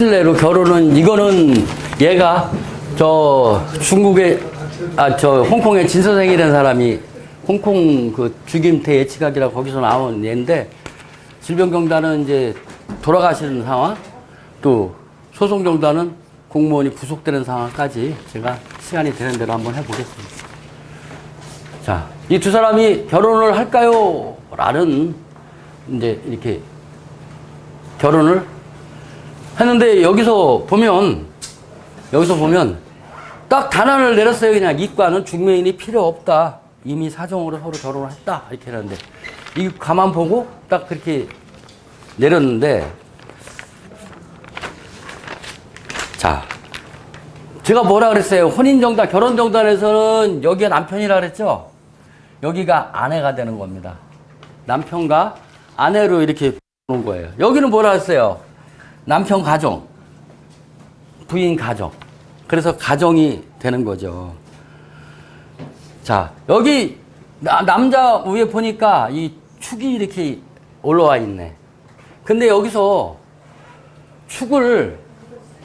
실내로 결혼은 이거는 얘가 저 중국에 저 홍콩에 진서생이라는 사람이 홍콩 그 주김태 예치각이라고 거기서 나온 얘인데 질병경단은 이제 돌아가시는 상황 또 소송경단은 공무원이 구속되는 상황까지 제가 시간이 되는 대로 한번 해보겠습니다. 자, 이 두 사람이 결혼을 할까요? 라는 이제 이렇게 결혼을 했는데 여기서 보면 딱 단안을 내렸어요. 그냥 이과는 중매인이 필요 없다. 이미 사정으로 서로 결혼을 했다. 이렇게 했는데 이 가만 보고 딱 그렇게 내렸는데 자, 제가 뭐라 그랬어요? 혼인정단, 결혼정단에서는 여기가 남편이라 그랬죠? 여기가 아내가 되는 겁니다. 남편과 아내로 이렇게 보는 거예요. 여기는 뭐라 했어요? 남편 가정, 부인 가정. 그래서 가정이 되는 거죠. 자, 여기 남자 위에 보니까 이 축이 이렇게 올라와 있네. 근데 여기서 축을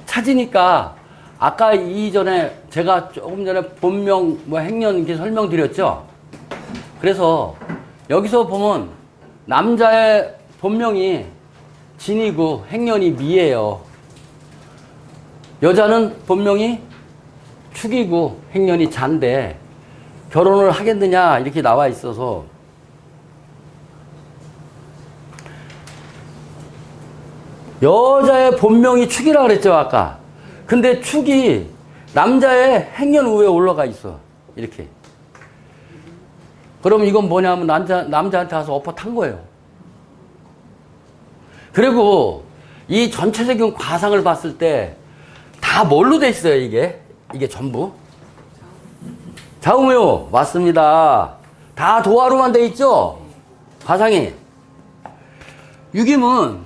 찾으니까 아까 이전에 제가 조금 전에 본명 뭐 행년 이렇게 설명드렸죠. 그래서 여기서 보면 남자의 본명이 진이고 행년이 미예요. 여자는 본명이 축이고 행년이 잔데 결혼을 하겠느냐 이렇게 나와 있어서 여자의 본명이 축이라 그랬죠 아까. 근데 축이 남자의 행년 위에 올라가 있어 이렇게. 그럼 이건 뭐냐면 남자한테 가서 엎어 탄 거예요. 그리고 이 전체적인 과상을 봤을 때 다 뭘로 돼 있어요, 이게? 이게 전부? 좌우묘, 맞습니다. 다 도화로만 돼 있죠? 과상이. 유김은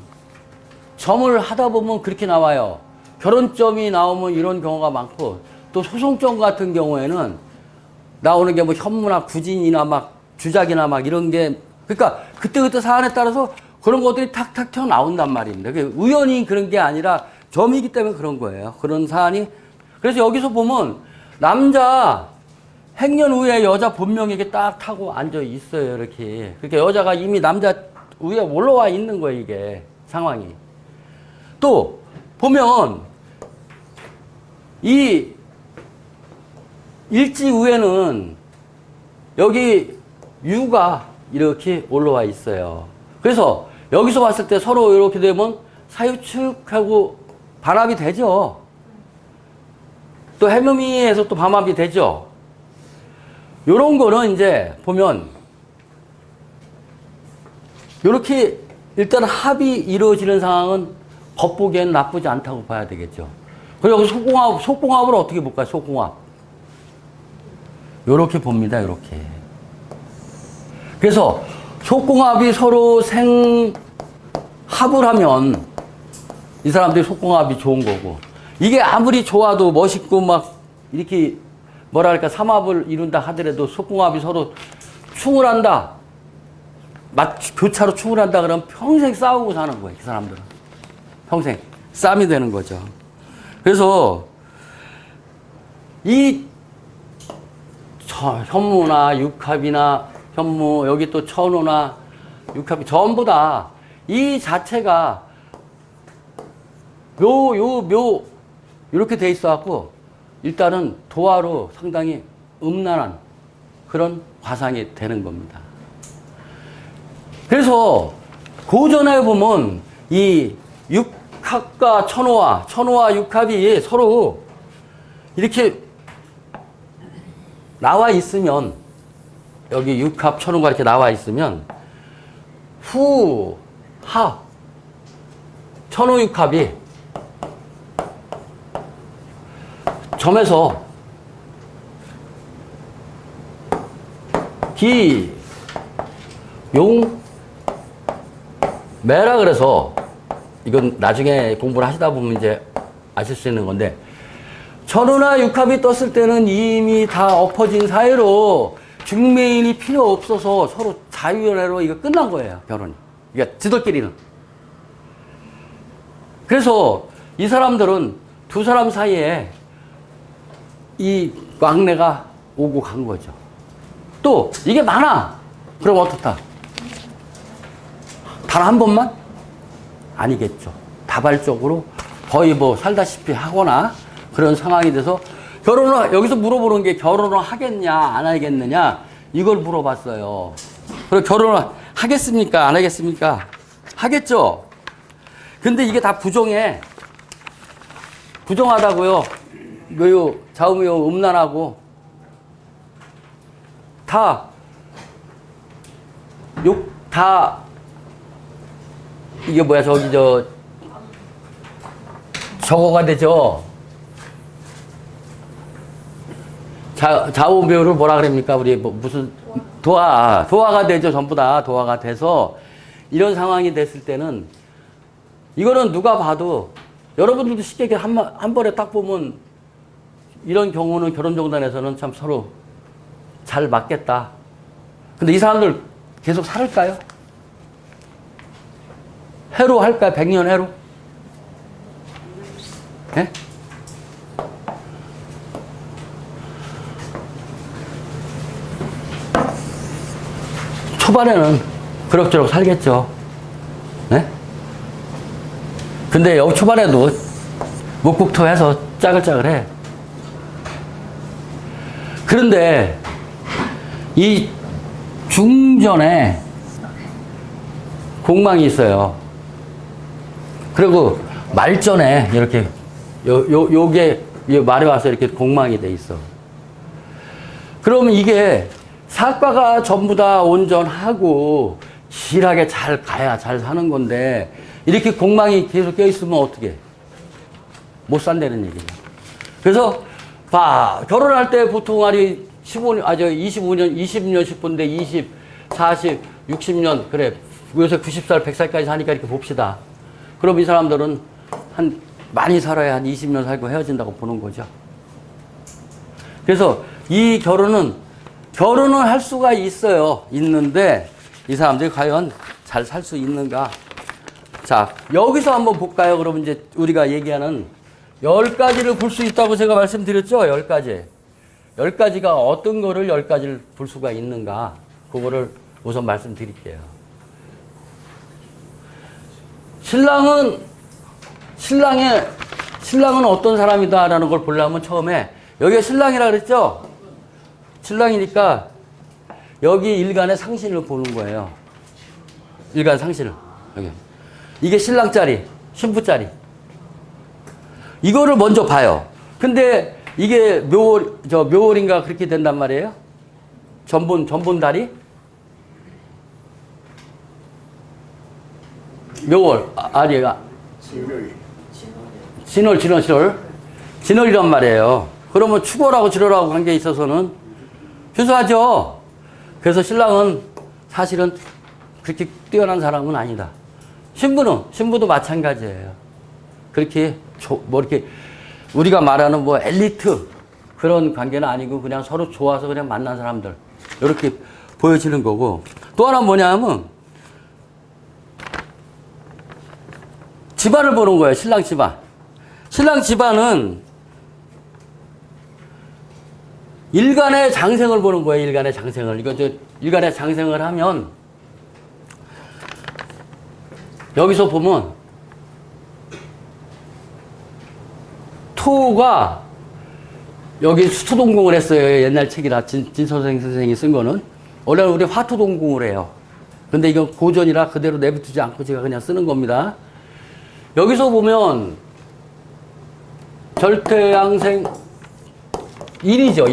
점을 하다 보면 그렇게 나와요. 결혼점이 나오면 이런 경우가 많고, 또 소송점 같은 경우에는 나오는 게 뭐 현무나 구진이나 막 주작이나 막 이런 게, 그러니까 그때그때 사안에 따라서 그런 것들이 탁탁 튀어나온단 말입니다. 우연히 그런 게 아니라 점이기 때문에 그런 거예요. 그런 사안이. 그래서 여기서 보면 남자 행년 위에 여자 본명이 이렇게 딱 타고 앉아 있어요. 이렇게. 그러니까 여자가 이미 남자 위에 올라와 있는 거예요. 이게 상황이. 또 보면 이 일지 위에는 여기 유가 이렇게 올라와 있어요. 그래서 여기서 봤을 때 서로 이렇게 되면 사유축하고 반합이 되죠. 또 해묘미에서 또 반합이 되죠. 요런 거는 이제 보면 요렇게 일단 합이 이루어지는 상황은 겉보기에는 나쁘지 않다고 봐야 되겠죠. 그리고 여기 속궁합을 어떻게 볼까요? 속궁합. 요렇게 봅니다. 요렇게. 그래서 속궁합이 서로 합을 하면 이 사람들이 속궁합이 좋은 거고, 이게 아무리 좋아도 멋있고 막 이렇게 뭐랄까 삼합을 이룬다 하더라도 속궁합이 서로 충을 한다, 교차로 충을 한다 그러면 평생 싸우고 사는 거예요. 그 사람들은 평생 싸움이 되는 거죠. 그래서 이 현무나 육합이나 현무, 여기 또 천호나 육합이 전부 다 이 자체가 묘 이렇게 돼 있어갖고 일단은 도화로 상당히 음란한 그런 과상이 되는 겁니다. 그래서 고전에 보면 이 육합과 천호와 육합이 서로 이렇게 나와 있으면, 여기 육합, 천호가 이렇게 나와 있으면 천호 육합이 점에서 기, 용, 매라 그래서 이건 나중에 공부를 하시다 보면 이제 아실 수 있는 건데, 천호나 육합이 떴을 때는 이미 다 엎어진 사이로 중매인이 필요 없어서 서로 자유연애로 이거 끝난 거예요, 결혼이. 그러니까 지들끼리는. 그래서 이 사람들은 두 사람 사이에 이 왕래가 오고 간 거죠. 또 이게 많아. 그럼 어떻다? 단 한 번만? 아니겠죠. 다발적으로 거의 뭐 살다시피 하거나 그런 상황이 돼서 결혼을, 여기서 물어보는 게 결혼을 하겠냐 안 하겠느냐 이걸 물어봤어요. 그리고 결혼을 하겠습니까 안 하겠습니까? 하겠죠. 근데 이게 다 부정해. 부정하다고요. 묘요, 좌우묘, 음란하고 다 이게 뭐야 저기 저거가 되죠. 좌우묘를 뭐라 그럽니까? 우리 뭐 무슨 도화가 되죠. 전부 다 도화가 돼서 이런 상황이 됐을 때는 이거는 누가 봐도 여러분들도 쉽게 한 번에 딱 보면 이런 경우는 결혼정단에서는 참 서로 잘 맞겠다. 근데 이 사람들 계속 살을까요? 해로 할까요? 100년 해로? 예? 초반에는 그럭저럭 살겠죠. 네? 근데 여기 초반에도 묵국토해서 짜글짜글해. 그런데 이 중전에 공망이 있어요. 그리고 말전에 이렇게 요게 말에 와서 이렇게 공망이 돼 있어. 그러면 이게 사과가 전부 다 온전하고 길하게 잘 가야 잘 사는 건데 이렇게 공망이 계속 껴있으면 어떻게 못 산다는 얘기죠. 그래서 봐, 결혼할 때 보통 25년, 20년 싶은데 20, 40, 60년 그래 요새 90살, 100살까지 사니까 이렇게 봅시다. 그럼 이 사람들은 많이 살아야 한 20년 살고 헤어진다고 보는 거죠. 그래서 이 결혼을 할 수가 있어요. 있는데 이 사람들이 과연 잘 살 수 있는가? 자, 여기서 한번 볼까요? 그러면 이제 우리가 얘기하는 10가지를 볼 수 있다고 제가 말씀드렸죠? 10가지. 10가지가 어떤 거를 10가지를 볼 수가 있는가? 그거를 우선 말씀드릴게요. 신랑은 어떤 사람이다라는 걸 보려면 처음에 여기가 신랑이라 그랬죠? 신랑이니까 여기 일간의 상신을 보는 거예요. 일간 상신을. 여기. 이게 신랑짜리, 신부짜리. 이거를 먼저 봐요. 근데 이게 묘월인가 그렇게 된단 말이에요? 전본다리? 묘월. 아니에요. 진월이란 말이에요. 그러면 축월하고 진월하고 관계에 있어서는 휴수하죠. 그래서 신랑은 사실은 그렇게 뛰어난 사람은 아니다. 신부도 마찬가지예요. 그렇게 이렇게 우리가 말하는 엘리트 그런 관계는 아니고 그냥 서로 좋아서 그냥 만난 사람들 이렇게 보여지는 거고. 또 하나 뭐냐면 집안을 보는 거예요. 신랑 집안. 신랑 집안은 일간의 장생을 보는 거예요. 일간의 장생을. 일간의 장생을 하면 여기서 보면 토가 여기 수토동궁을 했어요. 옛날 책이라 진선생 선생이 쓴 거는. 원래는 우리 화토동궁을 해요. 근데 이건 고전이라 그대로 내비두지 않고 제가 그냥 쓰는 겁니다. 여기서 보면 절태양생 인이죠.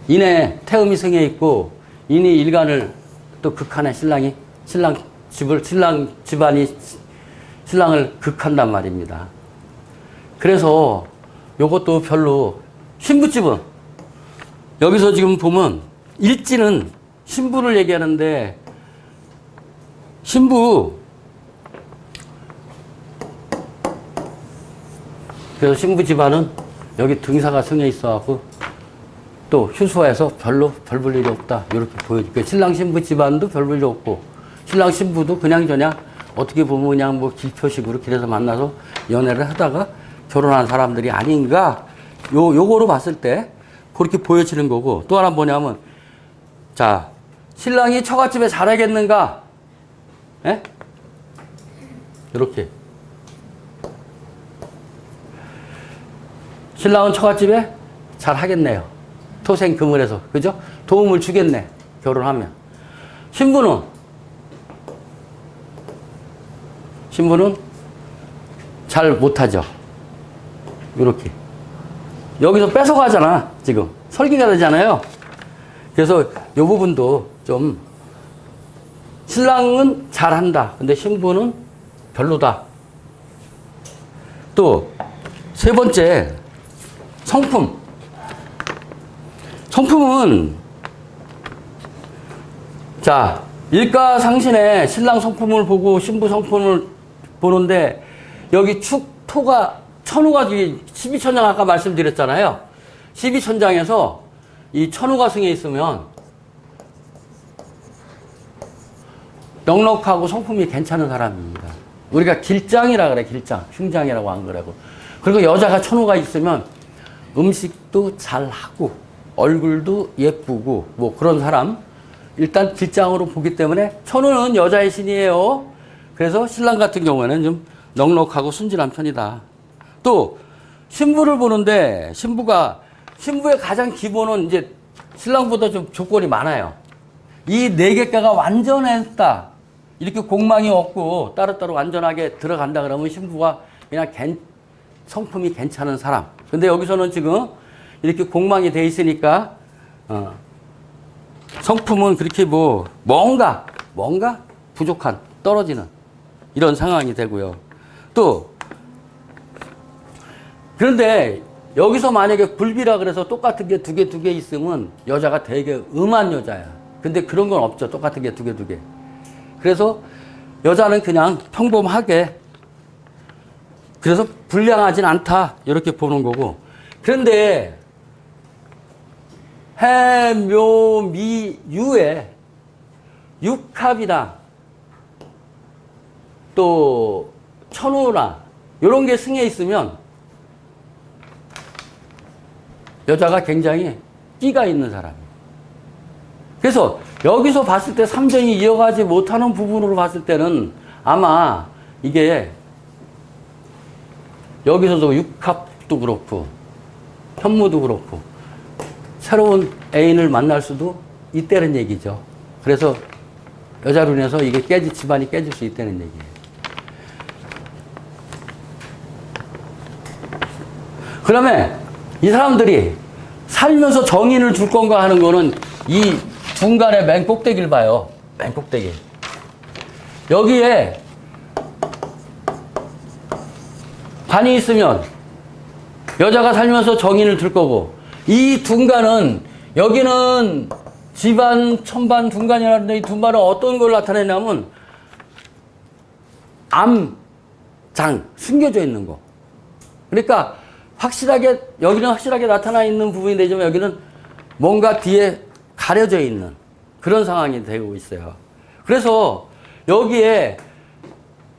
인에 태음이 생해 있고 인이 일간을 또 극하네. 신랑 집안이 신랑을 극한단 말입니다. 그래서 요것도 별로. 신부집은 여기서 지금 보면 일지는 신부를 얘기하는데 그래서 신부 집안은 여기 등사가 승해 있어갖고 또 휴수해서 별로 별 볼 일이 없다. 이렇게 보여줄게요. 신랑 신부 집안도 별 볼 일이 없고 신랑 신부도 그냥 저냥 어떻게 보면 그냥 뭐 길표식으로 길에서 만나서 연애를 하다가 결혼한 사람들이 아닌가, 요거로 봤을 때 그렇게 보여지는 거고, 또 하나 뭐냐면, 자, 신랑이 처갓집에 잘하겠는가? 예? 이렇게. 신랑은 처갓집에 잘하겠네요. 토생금을해서, 그죠? 도움을 주겠네, 결혼하면. 신부는 잘 못하죠. 이렇게. 여기서 뺏어가잖아, 지금. 설계가 되잖아요. 그래서 이 부분도 좀, 신랑은 잘한다. 근데 신부는 별로다. 또, 세 번째, 성품. 성품은, 자, 일가상신에 신랑 성품을 보고 신부 성품을 보는데, 여기 토가, 천우가 12천장 아까 말씀드렸잖아요. 12천장에서 이 천우가 승에 있으면 넉넉하고 성품이 괜찮은 사람입니다. 우리가 길장이라 그래, 길장. 흉장이라고 안 그러고. 그리고 여자가 천우가 있으면 음식도 잘하고 얼굴도 예쁘고 뭐 그런 사람, 일단 길장으로 보기 때문에 천우는 여자의 신이에요. 그래서 신랑 같은 경우에는 좀 넉넉하고 순진한 편이다. 또 신부를 보는데 신부의 가장 기본은 이제 신랑보다 좀 조건이 많아요. 이 네 개가가 완전했다, 이렇게 공망이 없고 따로따로 완전하게 들어간다 그러면 신부가 그냥 성품이 괜찮은 사람. 근데 여기서는 지금 이렇게 공망이 돼 있으니까 성품은 그렇게 뭐 뭔가 부족한, 떨어지는 이런 상황이 되고요. 또 그런데 여기서 만약에 굴비라 그래서 똑같은 게 두 개 있으면 여자가 되게 음한 여자야. 근데 그런 건 없죠. 똑같은 게 두 개. 그래서 여자는 그냥 평범하게, 그래서 불량하진 않다, 이렇게 보는 거고. 그런데 해, 묘, 미, 유에 육합이나 또 천우나 이런 게 승에 있으면 여자가 굉장히 끼가 있는 사람이에요. 그래서 여기서 봤을 때 삼정이 이어가지 못하는 부분으로 봤을 때는 아마 이게 여기서도 육합도 그렇고 현무도 그렇고 새로운 애인을 만날 수도 있다는 얘기죠. 그래서 여자로 인해서 이게 집안이 깨질 수 있다는 얘기예요. 그러면 이 사람들이 살면서 정인을 줄 건가 하는 거는 이 중간에 맨 꼭대기를 봐요. 맨 꼭대기. 여기에 관이 있으면 여자가 살면서 정인을 줄 거고, 이 둔간은, 여기는 집안, 천반, 둔간이라는데 이 둔간은 어떤 걸 나타내냐면 암장, 숨겨져 있는 거. 그러니까 확실하게, 여기는 확실하게 나타나 있는 부분이 되지만 여기는 뭔가 뒤에 가려져 있는 그런 상황이 되고 있어요. 그래서 여기에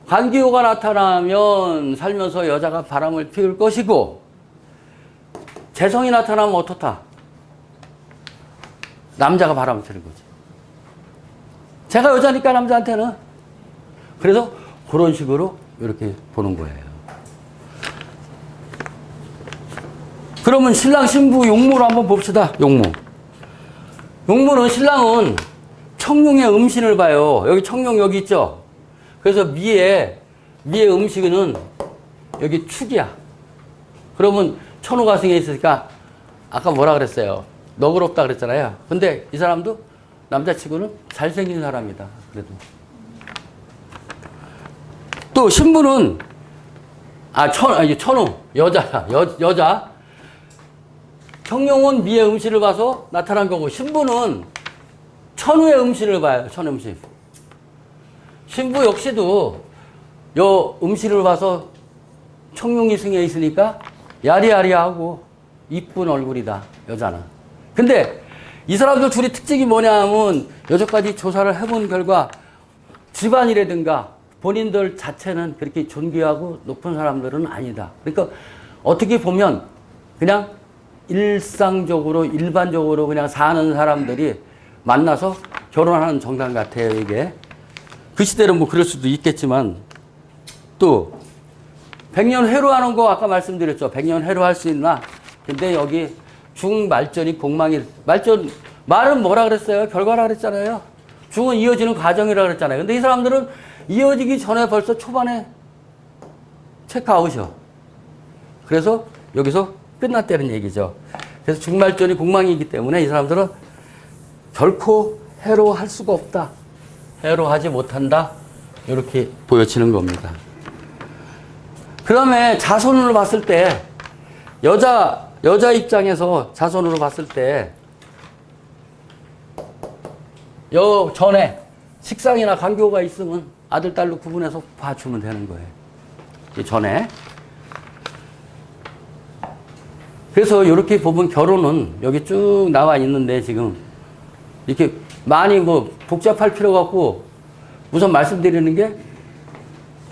관기호가 나타나면 살면서 여자가 바람을 피울 것이고, 재성이 나타나면 어떻다? 남자가 바람을 피는 거지. 제가 여자니까 남자한테는. 그래서 그런 식으로 이렇게 보는 거예요. 그러면 신랑 신부 용모를 한번 봅시다. 용모는, 신랑은 청룡의 음신을 봐요. 여기 청룡 여기 있죠. 그래서 미의 음식은 여기 축이야. 그러면 천호가승에 있으니까 아까 뭐라 그랬어요? 너그럽다 그랬잖아요. 근데 이 사람도 남자치고는 잘생긴 사람이다. 그래도. 또 신부는 천호 여자. 청룡은 미의 음신을 봐서 나타난 거고, 신부는 천우의 음신을 봐요. 천우의 음신. 신부 역시도 요 음신을 봐서 청룡이 승에 있으니까 야리야리하고 이쁜 얼굴이다, 여자는. 근데 이 사람들 둘이 특징이 뭐냐 하면 여태까지 조사를 해본 결과 집안이라든가 본인들 자체는 그렇게 존귀하고 높은 사람들은 아니다. 그러니까 어떻게 보면 그냥 일상적으로 일반적으로 그냥 사는 사람들이 만나서 결혼하는 정당 같아요, 이게. 그 시대는 뭐 그럴 수도 있겠지만 또 백년 회로하는 거 아까 말씀드렸죠. 백년 회로할 수 있나? 근데 여기 중말전이 공망이 말전 말은 뭐라 그랬어요? 결과라 그랬잖아요. 중은 이어지는 과정이라 그랬잖아요. 근데 이 사람들은 이어지기 전에 벌써 초반에 체크아웃이요. 그래서 여기서 끝났다는 얘기죠. 그래서 중말전이 공망이기 때문에 이 사람들은 결코 해로할 수가 없다. 해로하지 못한다. 이렇게 보여지는 겁니다. 그 다음에 자손으로 봤을 때 여자 입장에서 자손으로 봤을 때 전에 식상이나 관교가 있으면 아들, 딸로 구분해서 봐주면 되는 거예요. 이 전에. 그래서 이렇게 보면 결혼은 여기 쭉 나와 있는데 지금 이렇게 많이 뭐 복잡할 필요가 없고 우선 말씀드리는 게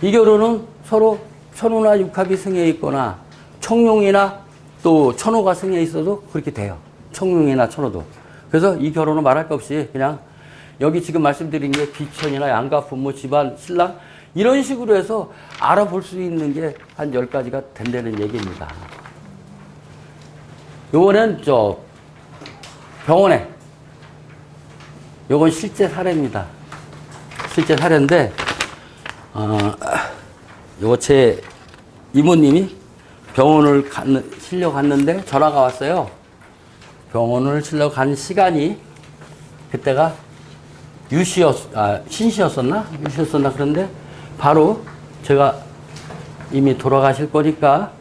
이 결혼은 서로 천호나 육합이 승해 있거나 청룡이나 또 천호가 승해 있어도 그렇게 돼요. 청룡이나 천호도. 그래서 이 결혼은 말할 것 없이 그냥 여기 지금 말씀드린 게 비천이나 양가 부모 집안 신랑 이런 식으로 해서 알아볼 수 있는 게 한 10가지가 된다는 얘기입니다. 요거는 병원에 요건 실제 사례입니다. 실제 사례인데 요거 제 이모님이 병원을 실려 갔는데 전화가 왔어요. 병원을 실려 간 시간이 그때가 신시였었나? 유시였었나? 그런데 바로 제가 이미 돌아가실 거니까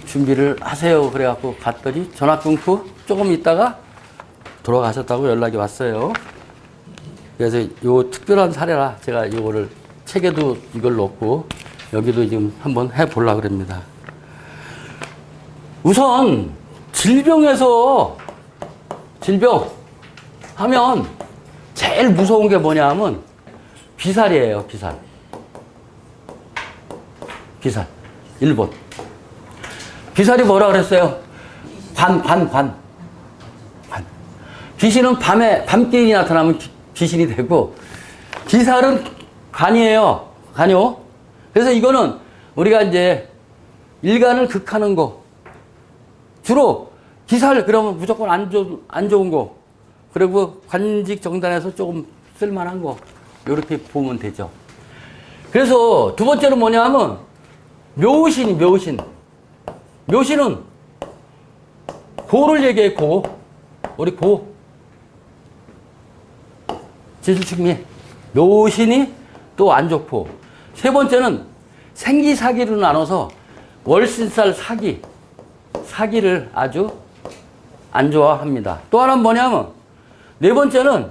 준비를 하세요. 그래갖고 갔더니 전화 끊고 조금 있다가 돌아가셨다고 연락이 왔어요. 그래서 요 특별한 사례라 제가 이거를 책에도 이걸 넣고 여기도 지금 한번 해보려고 그럽니다. 우선 질병 하면 제일 무서운 게 뭐냐 하면 비살이에요. 비살. 일본. 비살이 뭐라 그랬어요? 관. 귀신은 밤길이 나타나면 귀신이 되고, 비살은 관이에요. 관요. 그래서 이거는 우리가 이제 일간을 극하는 거. 주로 기살 그러면 무조건 안 좋은 거. 그리고 관직 정단에서 조금 쓸만한 거. 이렇게 보면 되죠. 그래서 두 번째는 뭐냐 하면 묘신. 묘신은 고를 얘기해, 고. 우리 고. 지수축미. 묘신이 또 안 좋고. 세 번째는 생기사기로 나눠서 월신살 사기를 아주 안 좋아합니다. 또 하나는 뭐냐면 네 번째는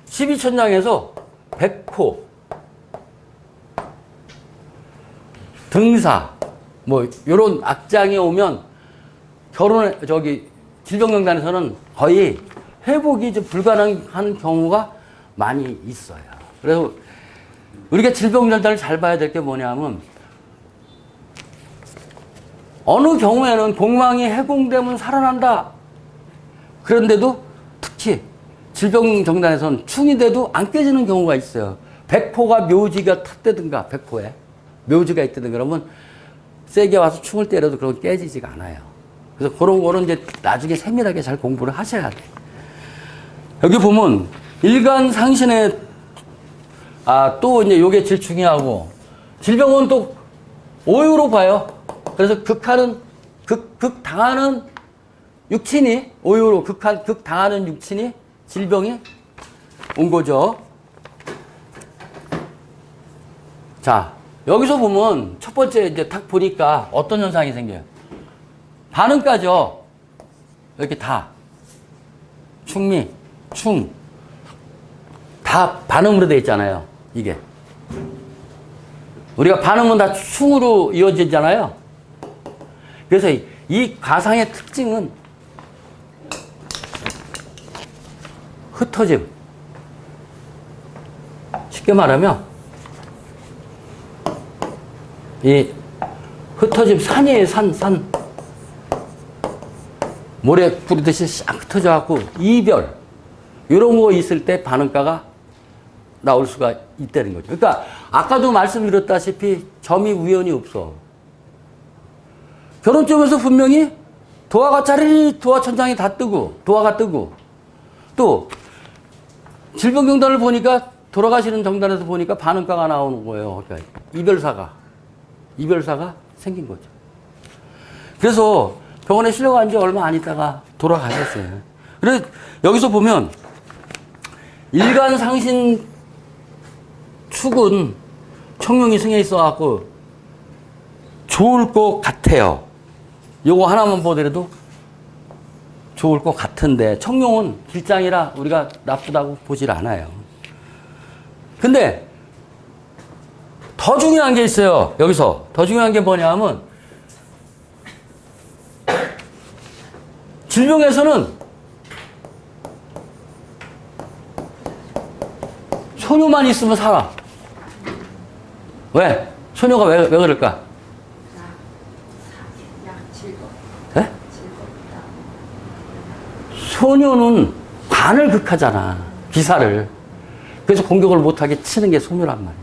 12천장에서 백호, 등사, 뭐 요런 악장이 오면 질병명단에서는 거의 회복이 좀 불가능한 경우가 많이 있어요. 그래서 우리가 질병명단을 잘 봐야 될 게 뭐냐면 어느 경우에는 공망이 해공되면 살아난다. 그런데도 특히 질병정단에서는 충이 돼도 안 깨지는 경우가 있어요. 백호가 묘지가 탔다든가, 백호에 묘지가 있다든가 그러면 세게 와서 충을 때려도 그건 깨지지가 않아요. 그래서 그런 거는 이제 나중에 세밀하게 잘 공부를 하셔야 돼요. 여기 보면 일간상신에 또 이제 요게 제일 중요하고 질병은 또 오유로 봐요. 그래서 극당하는 육친이 오유로 극당하는 육친이 질병이 온 거죠. 자, 여기서 보면 첫 번째 이제 딱 보니까 어떤 현상이 생겨요? 반응까죠. 이렇게 다 충미, 충, 다 반응으로 되어 있잖아요. 이게 우리가 반응은 다 충으로 이어지잖아요. 그래서 이 가상의 특징은 흩어짐. 쉽게 말하면 이 흩어짐 산이에요, 산. 모래 뿌리듯이 싹 흩어져 갖고 이별. 이런 거 있을 때 반응가가 나올 수가 있다는 거죠. 그러니까 아까도 말씀드렸다시피 점이 우연히 없어. 결혼점에서 분명히 도화가 짜리리 도화 천장이 다 뜨고 도화가 뜨고 또 질병정단을 보니까 돌아가시는 정단에서 보니까 반응가가 나오는 거예요. 그러니까 이별사가 생긴 거죠. 그래서 병원에 실려간 지 얼마 안 있다가 돌아가셨어요. 그래서 여기서 보면 일간상신 축은 청룡이 승해 있어갖고 좋을 것 같아요. 요거 하나만 보더라도 좋을 것 같은데 청룡은 길장이라 우리가 나쁘다고 보질 않아요. 근데 더 중요한 게 있어요. 여기서 더 중요한 게 뭐냐면 질병에서는 소녀만 있으면 살아. 왜? 소녀가 왜 그럴까? 네? 소녀는 관을 극하잖아. 기사를. 그래서 공격을 못하게 치는 게 소녀란 말이야.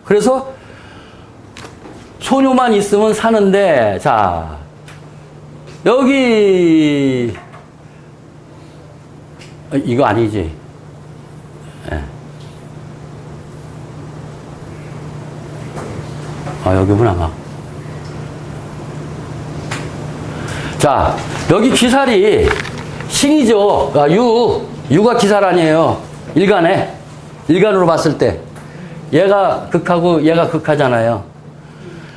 그래서 소녀만 있으면 사는데, 자, 여기, 이거 아니지. 네. 여기구나, 막. 자, 여기 기살이 신이죠. 유가 기살 아니에요. 일간으로 봤을 때. 얘가 극하고 얘가 극하잖아요.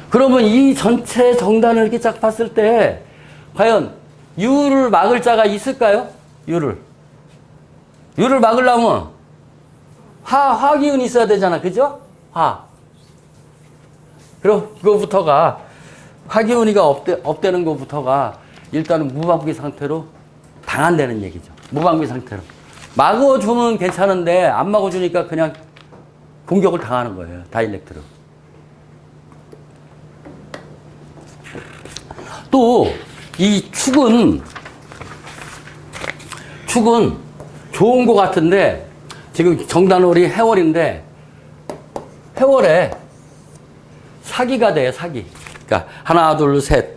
그러면 이 전체 정단을 이렇게 쫙 봤을 때, 과연 유를 막을 자가 있을까요? 유를 막으려면 화기운이 있어야 되잖아. 그죠? 그럼 그거부터가 화기운이가 없대는 것부터가 일단은 무방비 상태로 당한다는 얘기죠. 무방비 상태로. 막아주면 괜찮은데 안 막아주니까 그냥 공격을 당하는 거예요. 다이렉트로. 또 이 축은 좋은 것 같은데 지금 정단월이 해월인데 해월에 사기가 돼요. 사기. 그러니까 하나 둘 셋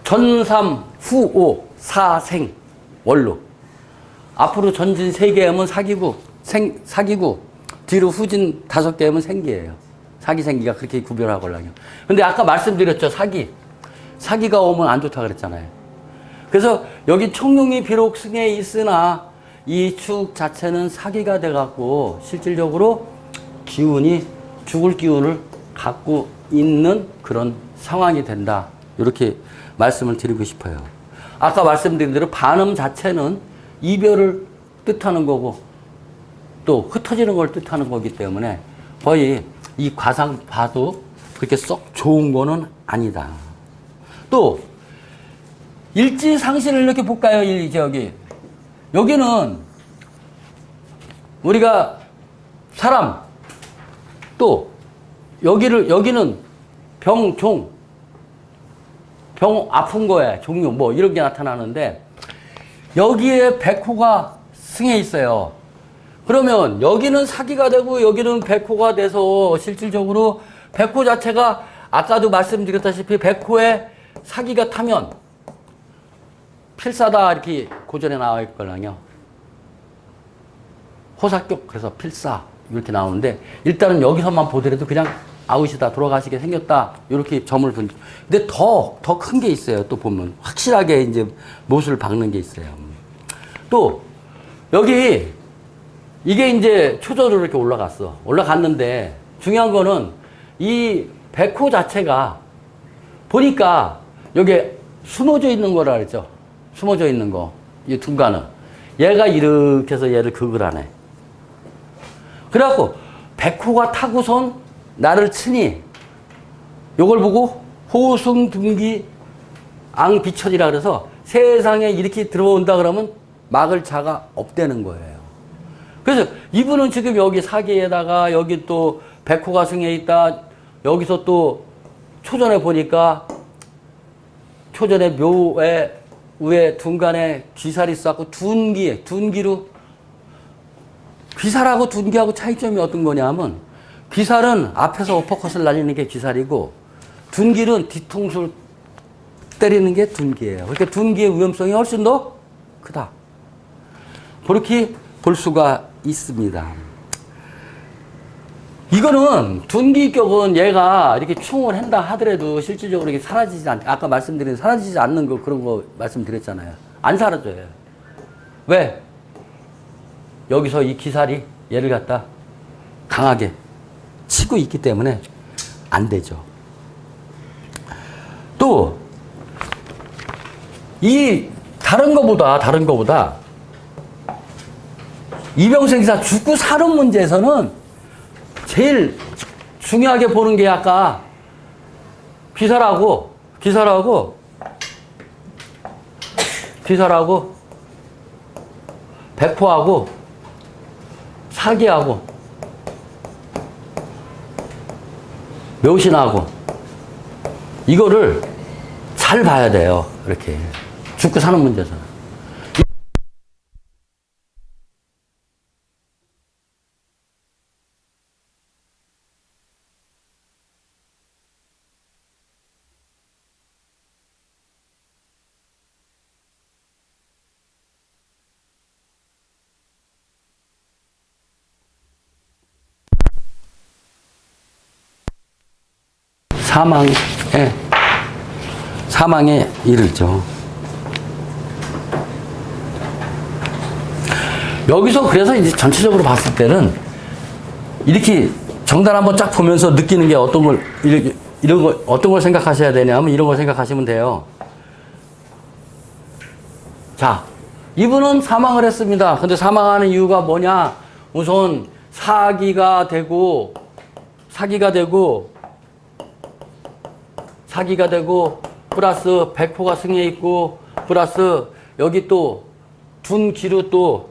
전삼 후오 사생 월로 앞으로 전진 3개 하면 사기고 뒤로 후진 5개 하면 생기예요. 사기 생기가 그렇게 구별하거든요. 근데 아까 말씀드렸죠. 사기가 오면 안 좋다 그랬잖아요. 그래서 여기 청룡이 비록 승에 있으나 이 축 자체는 사기가 돼갖고 실질적으로 기운이 죽을 기운을 갖고 있는 그런 상황이 된다. 이렇게 말씀을 드리고 싶어요. 아까 말씀드린 대로 반음 자체는 이별을 뜻하는 거고 또 흩어지는 걸 뜻하는 거기 때문에 거의 이 과상 봐도 그렇게 썩 좋은 거는 아니다. 또 일지상신을 이렇게 볼까요? 여기는 우리가 사람 또 여기는 병 아픈 거에 종류 뭐 이런 게 나타나는데 여기에 백호가 승해 있어요. 그러면 여기는 사기가 되고 여기는 백호가 돼서 실질적으로 백호 자체가 아까도 말씀드렸다시피 백호에 사기가 타면 필사다 이렇게 고전에 나와 있거든요. 호사격 그래서 필사 이렇게 나오는데 일단은 여기서만 보더라도 그냥 아웃이다 돌아가시게 생겼다 이렇게 점을 본. 근데 더 큰 게 있어요. 또 보면 확실하게 이제 못을 박는 게 있어요. 또 여기 이게 이제 초저로 이렇게 올라갔는데 중요한 거는 이 백호 자체가 보니까 여기 숨어져 있는 거라 그랬죠. 숨어져 있는 거. 이 둔간은. 얘가 이렇게 해서 얘를 극을 하네. 그래갖고 백호가 타고선 나를 치니 요걸 보고 호승둔기 앙비천이라 그래서 세상에 이렇게 들어온다 그러면 막을 자가 없다는 거예요. 그래서 이분은 지금 여기 사기에다가 여기 또 백호가 승에 있다. 여기서 또 초전에 보니까 초전에 묘에 위에 둔간에 귀살이 있어갖고 둔기로 귀살하고 둔기하고 차이점이 어떤 거냐면 귀살은 앞에서 어퍼컷을 날리는 게 귀살이고 둔기는 뒤통수를 때리는 게 둔기예요. 그러니까 둔기의 위험성이 훨씬 더 크다. 그렇게 볼 수가 있습니다. 이거는 둔기격은 얘가 이렇게 충을 한다 하더라도 실질적으로 이게 사라지지 않, 아까 말씀드린 사라지지 않는 거 그런 거 말씀드렸잖아요. 안 사라져요. 왜? 여기서 이 기살이 얘를 갖다 강하게 치고 있기 때문에 안 되죠. 또, 이 다른 거보다 이병생기사 죽고 사는 문제에서는 제일 중요하게 보는 게 아까 기살하고 백호하고 사기하고 묘신하고 이거를 잘 봐야 돼요. 이렇게 죽고 사는 문제에서는. 사망에 이르죠. 여기서 그래서 이제 전체적으로 봤을 때는 이렇게 정단 한번 쫙 보면서 느끼는 게 어떤 걸, 이런 거, 어떤 걸 생각하셔야 되냐면 이런 걸 생각하시면 돼요. 자, 이분은 사망을 했습니다. 근데 사망하는 이유가 뭐냐? 우선 사기가 되고 플러스 백호가 승에 있고 플러스 여기 또 둔기로 또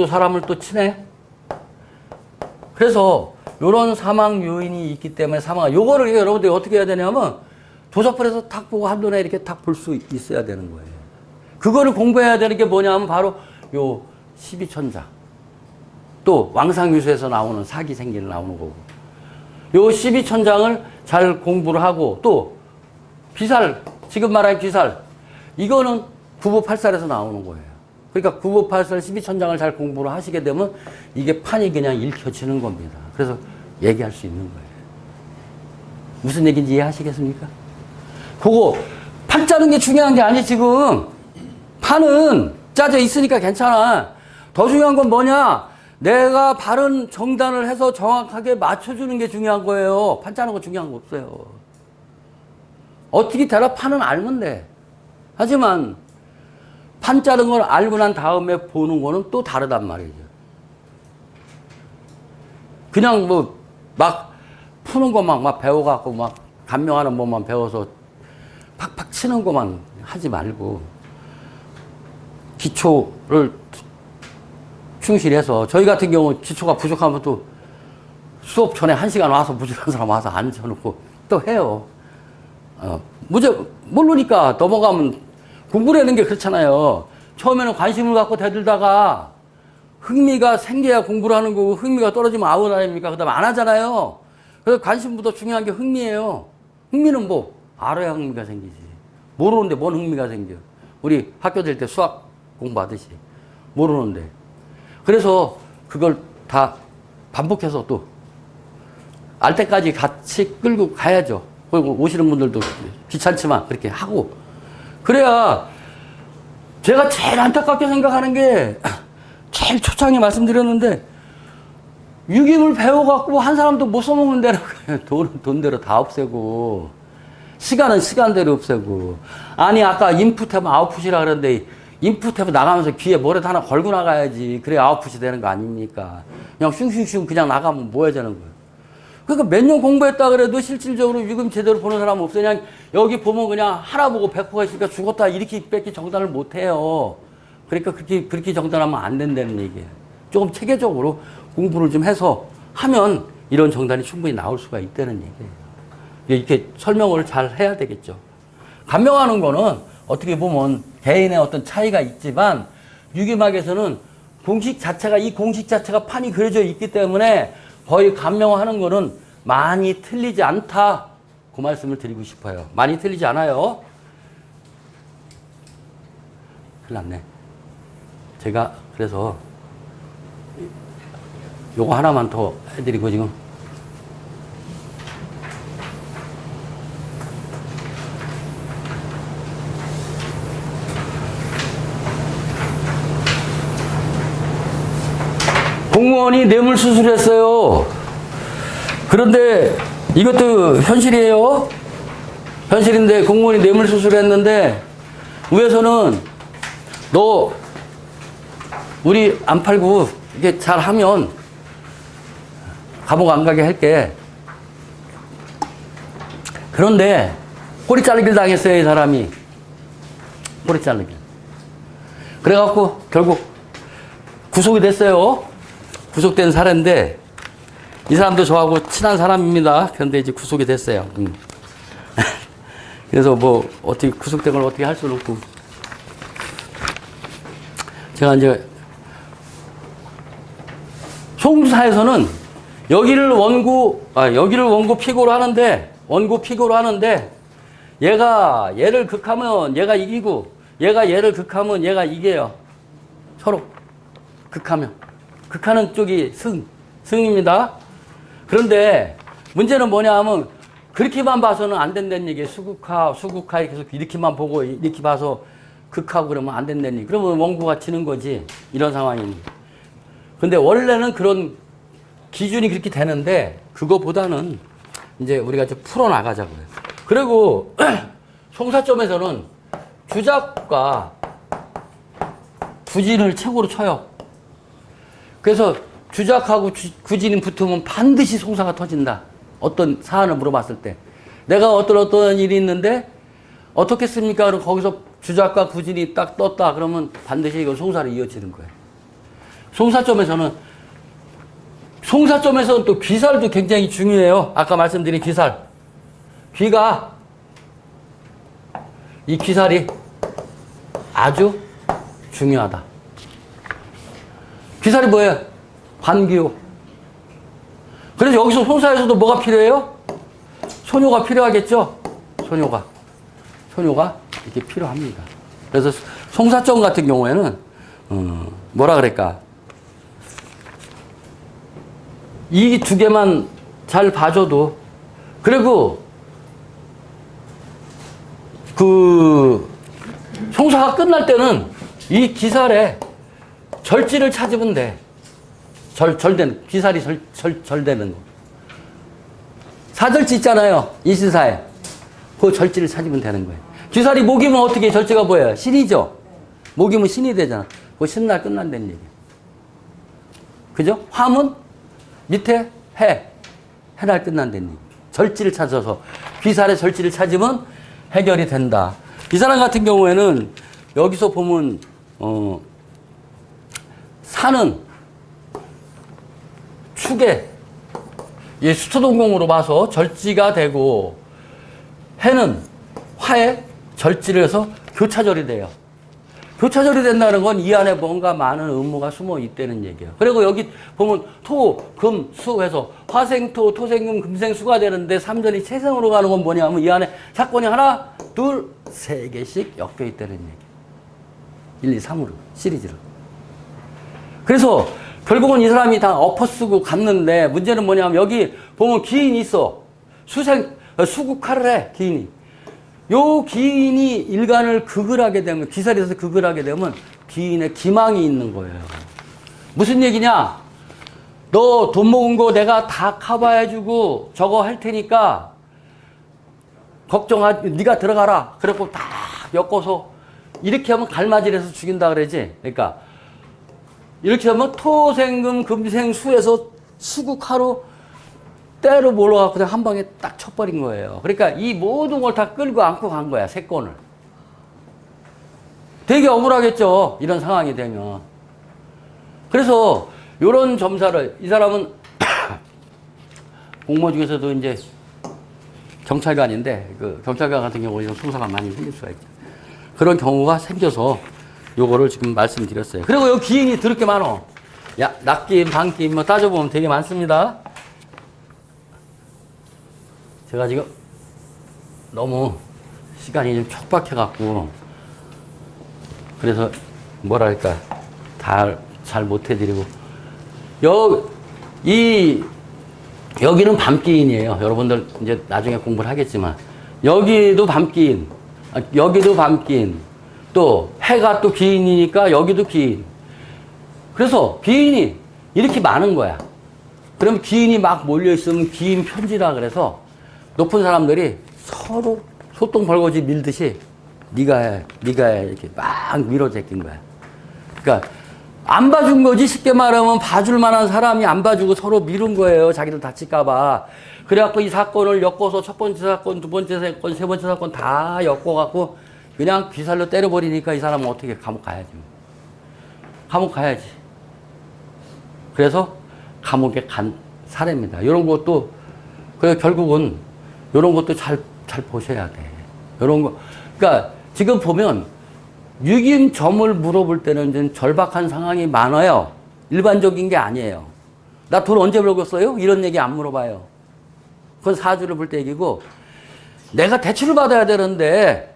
사람을 또 치네. 그래서 요런 사망 요인이 있기 때문에 요거를 여러분들이 어떻게 해야 되냐면 도서풀에서 탁 보고 한눈에 이렇게 탁 볼 수 있어야 되는 거예요. 그거를 공부해야 되는 게 뭐냐면 바로 요 12천자 또 왕상유수에서 나오는 사기 생기는 나오는 거고 요 12천장을 잘 공부를 하고 또 비살, 지금 말한 비살 이거는 9부8살에서 나오는 거예요. 그러니까 9부8살 12천장을 잘 공부를 하시게 되면 이게 판이 그냥 읽혀지는 겁니다. 그래서 얘기할 수 있는 거예요. 무슨 얘기인지 이해하시겠습니까? 그거 판 짜는 게 중요한 게 아니 지금 판은 짜져 있으니까 괜찮아. 더 중요한 건 뭐냐? 내가 바른 정단을 해서 정확하게 맞춰주는 게 중요한 거예요. 판 짜는 거 중요한 거 없어요. 어떻게 되라 판은 알면 돼. 하지만 판 짜는 걸 알고 난 다음에 보는 거는 또 다르단 말이죠. 그냥 뭐 막 푸는 것만 막 배워갖고 막 감명하는 법만 배워서 팍팍 치는 것만 하지 말고 기초를 충실해서 저희 같은 경우 기초가 부족하면 또 수업 전에 1시간 와서 부족한 사람 와서 앉혀놓고 또 해요. 모르니까 넘어가면 공부라는 게 그렇잖아요. 처음에는 관심을 갖고 대들다가 흥미가 생겨야 공부를 하는 거고 흥미가 떨어지면 아웃 아닙니까? 그 다음에 안 하잖아요. 그래서 관심보다 중요한 게 흥미예요. 흥미는 뭐 알아야 흥미가 생기지. 모르는데 뭔 흥미가 생겨. 우리 학교 다닐 때 수학 공부하듯이 모르는데. 그래서 그걸 다 반복해서 또 알 때까지 같이 끌고 가야죠. 그리고 오시는 분들도 귀찮지만 그렇게 하고 그래야 제가 제일 안타깝게 생각하는 게 제일 초창에 말씀드렸는데 유기물 배워갖고 한 사람도 못 써먹는 대로 돈은 돈대로 다 없애고 시간은 시간대로 없애고 아니 아까 인풋하면 아웃풋이라 그러는데 인풋하면 나가면서 귀에 뭐라도 하나 걸고 나가야지 그래 아웃풋이 되는 거 아닙니까? 그냥 슝슝슝 그냥 나가면 뭐 해야 되는 거예요? 그러니까 몇 년 공부했다 그래도 실질적으로 유금 제대로 보는 사람은 없어요. 그냥 여기 보면 그냥 하나 보고 백호가 있으니까 죽었다 이렇게 뺏기 정단을 못 해요. 그러니까 그렇게 정단하면 안 된다는 얘기예요. 조금 체계적으로 공부를 좀 해서 하면 이런 정단이 충분히 나올 수가 있다는 얘기예요. 이렇게 설명을 잘 해야 되겠죠. 간명하는 거는 어떻게 보면 개인의 어떤 차이가 있지만 유기막에서는 이 공식 자체가 판이 그려져 있기 때문에 거의 간명하는 거는 많이 틀리지 않다. 그 말씀을 드리고 싶어요. 많이 틀리지 않아요. 큰일 났네. 제가 그래서 요거 하나만 더 해드리고 지금 공무원이 뇌물 수술했어요. 그런데 이것도 현실이에요. 현실인데 공무원이 뇌물 수술했는데 위에서는 너 우리 안 팔고 이게 잘하면 감옥 안 가게 할게. 그런데 꼬리 자르기를 당했어요. 이 사람이. 꼬리 자르기. 그래갖고 결국 구속이 됐어요. 구속된 사례인데 이 사람도 저하고 친한 사람입니다. 그런데 이제 구속이 됐어요. 그래서 뭐 어떻게 구속된 걸 어떻게 할 수는 없고 제가 이제 송사에서는 여기를 원고 피고로 하는데 얘가 얘를 극하면 얘가 이기고 얘가 얘를 극하면 얘가 이겨요. 서로 극하는 쪽이 승입니다. 그런데 문제는 뭐냐 하면 그렇게만 봐서는 안 된다는 얘기예요. 수국화 계속 이렇게만 보고 이렇게 봐서 극하고 그러면 안 된다는 얘기. 그러면 원고가 지는 거지. 이런 상황입니다. 근데 원래는 그런 기준이 그렇게 되는데 그거보다는 이제 우리가 좀 풀어나가자고요. 그리고 송사점에서는 주작과 구진을 최고로 쳐요. 그래서 주작하고 구진이 붙으면 반드시 송사가 터진다. 어떤 사안을 물어봤을 때. 내가 어떤 일이 있는데 어떻겠습니까? 그럼 거기서 주작과 구진이 딱 떴다. 그러면 반드시 이건 송사로 이어지는 거예요. 송사점에서는 또 귀살도 굉장히 중요해요. 아까 말씀드린 귀살. 이 귀살이 아주 중요하다. 귀살이 뭐예요? 관기호. 그래서 여기서 송사에서도 뭐가 필요해요? 소뇨가 필요하겠죠? 소뇨가 이렇게 필요합니다. 그래서 송사점 같은 경우에는 뭐라 그럴까? 이 두 개만 잘 봐줘도 그리고 그 송사가 끝날 때는 이 기살에 절지를 찾으면 돼. 귀살이 절되는 거. 사절지 있잖아요. 이신사에. 그 절지를 찾으면 되는 거예요. 귀살이 목이면 어떻게 절지가 뭐예요? 신이죠? 목이면 신이 되잖아. 그 신날 끝난다는 얘기예요. 그죠? 화문 밑에 해날 끝난다는 얘기. 절지를 찾아서 귀살의 절지를 찾으면 해결이 된다. 이 사람 같은 경우에는 여기서 보면 산은 축에 수토동공으로 봐서 절지가 되고 해는 화에 절지를 해서 교차절이 돼요. 교차절이 된다는 건 이 안에 뭔가 많은 음모가 숨어 있다는 얘기예요. 그리고 여기 보면 토, 금, 수 해서 화생토, 토생금, 금생수가 되는데 삼전이 채생으로 가는 건 뭐냐면 이 안에 사건이 하나, 둘, 세 개씩 엮여 있다는 얘기예요. 1, 2, 3으로 시리즈로. 그래서 결국은 이 사람이 다 엎어쓰고 갔는데 문제는 뭐냐면 여기 보면 기인이 있어. 수국화를 해, 기인이. 요 기인이 일간을 극을 하게 되면, 기살에서 극을 하게 되면 기인의 기망이 있는 거예요. 무슨 얘기냐? 너 돈 모은 거 내가 다 커버해주고 저거 할 테니까 네가 들어가라. 그래갖고 다 엮어서 이렇게 하면 갈마질해서 죽인다 그러지. 그러니까 이렇게 하면 토생금 금생수에서 수국하로 때로 몰아갖고 그냥 한 방에 딱 쳐버린 거예요. 그러니까 이 모든 걸 다 끌고 안고 간 거야, 세 건을. 되게 억울하겠죠, 이런 상황이 되면. 그래서 이런 점사를 이 사람은 공무원 중에서도 이제 경찰관인데, 그 경찰관 같은 경우는 송사가 많이 생길 수가 있죠. 그런 경우가 생겨서 요거를 지금 말씀드렸어요. 그리고 여기 기인이 더럽게 많어. 야, 낙기인, 방기인 뭐 따져보면 되게 많습니다. 제가 지금 너무 시간이 좀 촉박해갖고, 그래서 뭐랄까, 다 잘 못해드리고, 여기는 밤기인이에요. 여러분들 이제 나중에 공부를 하겠지만, 여기도 밤기인, 여기도 밤기인, 또 해가 또 기인이니까 여기도 기인. 그래서 기인이 이렇게 많은 거야. 그럼 기인이 막 몰려있으면 기인 편지라 그래서 높은 사람들이 서로 소똥 벌거지 밀듯이 네가 해 이렇게 막 밀어제낀 거야. 그러니까 안 봐준 거지. 쉽게 말하면 봐줄 만한 사람이 안 봐주고 서로 미룬 거예요. 자기들 다칠까봐. 그래갖고 이 사건을 엮어서 첫 번째 사건, 두 번째 사건, 세 번째 사건 다 엮어갖고 그냥 귀살로 때려버리니까 이 사람은 어떻게 감옥 가야지. 감옥 가야지. 그래서 감옥에 간 사례입니다. 이런 것도, 그래서 결국은 이런 것도 잘 보셔야 돼. 이런 거. 그러니까 지금 보면 유김점을 물어볼 때는 좀 절박한 상황이 많아요. 일반적인 게 아니에요. 나 돈 언제 벌었어요? 이런 얘기 안 물어봐요. 그건 사주를 볼 때 얘기고, 내가 대출을 받아야 되는데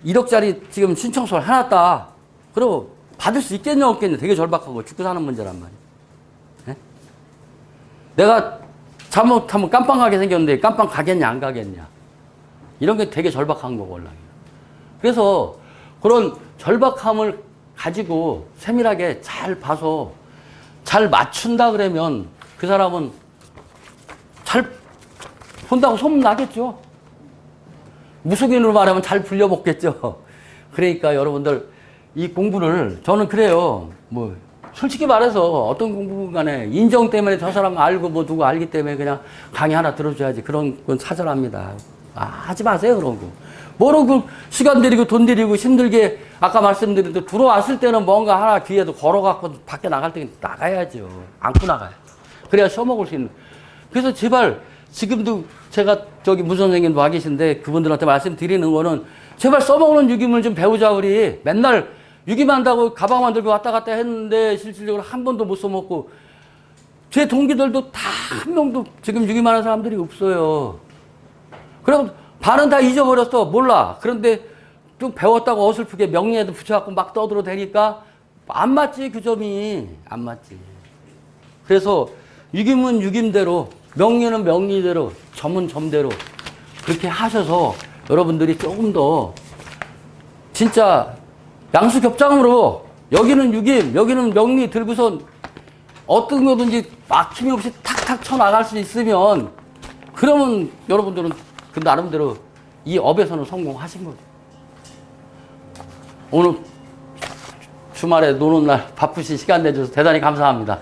1억짜리 지금 신청서를 해놨다. 그리고 받을 수 있겠냐 없겠냐. 되게 절박하고 죽고 사는 문제란 말이에요. 네? 내가 잘못하면 깜빵 가게 생겼는데 깜빵 가겠냐 안 가겠냐. 이런 게 되게 절박한 거고 원래. 그래서 그런 절박함을 가지고 세밀하게 잘 봐서 잘 맞춘다 그러면 그 사람은 잘 본다고 소문나겠죠. 무속인으로 말하면 잘 불려먹겠죠. 그러니까 여러분들 이 공부를 저는 그래요. 뭐 솔직히 말해서 어떤 공부 간에 인정 때문에 저 사람 알고 뭐 누구 알기 때문에 그냥 강의 하나 들어줘야지. 그런 건 사절합니다. 하지 마세요 그런 거. 뭐로 그 시간 들이고 돈 들이고 힘들게 아까 말씀드린 대로 들어왔을 때는 뭔가 하나 귀에도 걸어갖고 밖에 나갈 때 나가야죠. 안고 나가요. 그래야 써먹을 수 있는. 그래서 제발 지금도 제가 저기 문 선생님도 와 계신데 그분들한테 말씀드리는 거는 제발 써먹는 유기물 좀 배우자 우리. 맨날 유기만다고 가방만 들고 왔다 갔다 했는데 실질적으로 한 번도 못 써먹고 제 동기들도 다 한 명도 지금 유기만한 사람들이 없어요. 그럼 반은 다 잊어버렸어. 몰라. 그런데 좀 배웠다고 어설프게 명리에도 붙여갖고 막 떠들어대니까 안 맞지. 그 점이 안 맞지. 그래서 유김은 유김대로, 명리는 명리대로, 점은 점대로 그렇게 하셔서 여러분들이 조금 더 진짜 양수겹장으로 여기는 유김, 여기는 명리 들고선 어떤 거든지 막힘없이 탁탁 쳐나갈 수 있으면 그러면 여러분들은 그 나름대로 이 업에서는 성공하신 거죠. 오늘 주말에 노는 날 바쁘신 시간 내줘서 대단히 감사합니다.